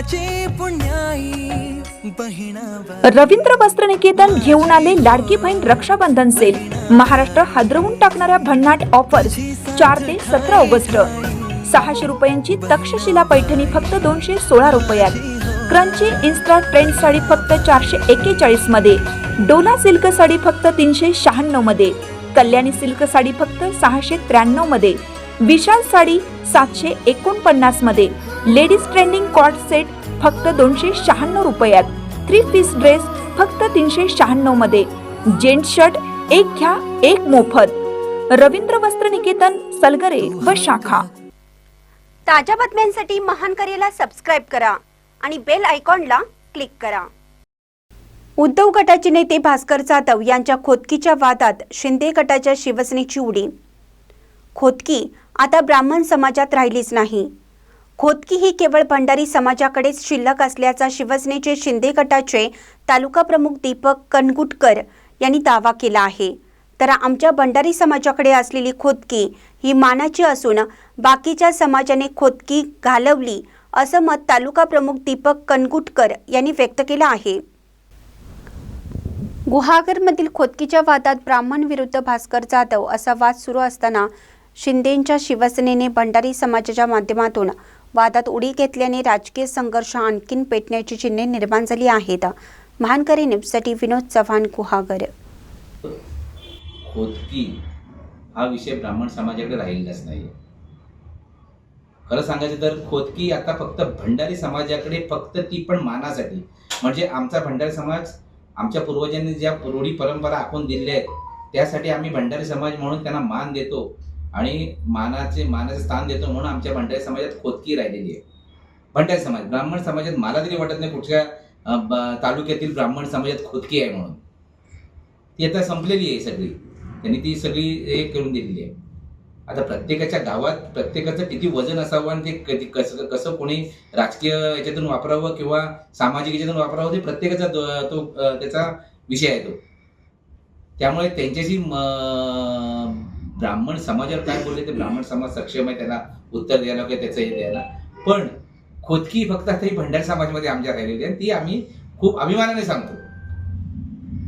कुळाची पुण्याई बहिणा। रवींद्र वस्त्रनिकेतन घेऊन आले लाडकी बहीण रक्षाबंधन सेल। महाराष्ट्र हादरवून टाकणाऱ्या भन्नाट ऑफर्स 4 ते 17 ऑगस्ट। 600 रुपयांची तक्षशिला पैठणी फक्त 216 रुपयात। क्रंची इन्स्टा ट्रेंड साडी फक्त 441 मध्ये। डोला सिल्क साडी फक्त 396 मध्ये। कल्याणी सिल्क साडी फक्त 693 मध्ये। विशाल साडी 749 मध्ये। लेडीज ट्रेंडिंग कॉर्ड सेट फक्त 296 रुपयात। 3 पीस ड्रेस फक्त 396 मध्ये। जेंट्स शर्ट एक घ्या एक मोफत। रवींद्र वस्त्रनिकेतन, सलगरे व शाखा। ताज्या बातम्यांसाठी महान करेला सबस्क्राइब करा आणि बेल आयकॉनला क्लिक करा। उद्धव गटाचे नेते भास्कर जाधव यांच्या खोदकीच्या वादात शिंदे गटाच्या शिवसेनेची उडी। खोदकी आता ब्राह्मण समाजात राहिलीच नाही। खोदकी ही केवळ भंडारी समाजाकडेच शिल्लक असल्याचा शिवसेनेचे शिंदे गटाचे तालुका प्रमुख दीपक कनगुटकर यांनी दावा केला आहे। तर आमच्या भंडारी समाजाकडे असलेली खोदकी ही मानाची असून बाकीच्या समाजाने खोदकी घालवली असं मत तालुका प्रमुख दीपक कनगुटकर यांनी व्यक्त केलं आहे। गुहागरमधील खोदकीच्या वादात ब्राह्मण विरुद्ध भास्कर जाधव असा वाद सुरू असताना शिंदेंच्या शिवसेनेने भंडारी समाजाच्या माध्यमातून वादात उडी घेतल्याने राजकीय संघर्ष आणखीन पेटण्याची चिन्हे निर्माण झाली आहेत। महानकरी न्यूजसाठी विनोद चव्हाण, गुहागर। खोदकी हा विषय ब्राह्मण समाजाकडे राहिलेलाच नाही। खरं सांगायचं तर खोदकी आता फक्त भंडारी समाजाकडे, फक्त ती पण मानासाठी। म्हणजे आमचा भंडारी समाज, आमच्या पूर्वजांनी ज्या रूढी परंपरा आखून दिल्या आहेत त्यासाठी आम्ही भंडारी समाज म्हणून त्यांना मान देतो आणि मानाचे स्थान देतो, म्हणून आमच्या भंडारी समाजात खोदकी राहिलेली आहे। भंडारी समाज, ब्राह्मण समाजात मला तरी वाटत नाही कुठल्या तालुक्यातील ब्राह्मण समाजात खोदकी आहे म्हणून। ती आता संपलेली आहे सगळी, त्यांनी ती सगळी हे करून दिलेली आहे। आता प्रत्येकाच्या गावात प्रत्येकाचं किती वजन असावं आणि ते कसं कोणी राजकीय याच्यातून वापरावं किंवा सामाजिक याच्यातून वापरावं ते प्रत्येकाचा तो त्याचा विषय आहे तो। त्यामुळे त्यांच्याशी ब्राह्मण समाजावर काय बोलले ते ब्राह्मण समाज सक्षम आहे त्याला उत्तर द्यायला किंवा त्याचं हे द्यायला। पण खोदकी फक्त आता ही भंडारी समाजमध्ये आमच्या राहिलेली आहे, ती आम्ही खूप अभिमानाने सांगतो।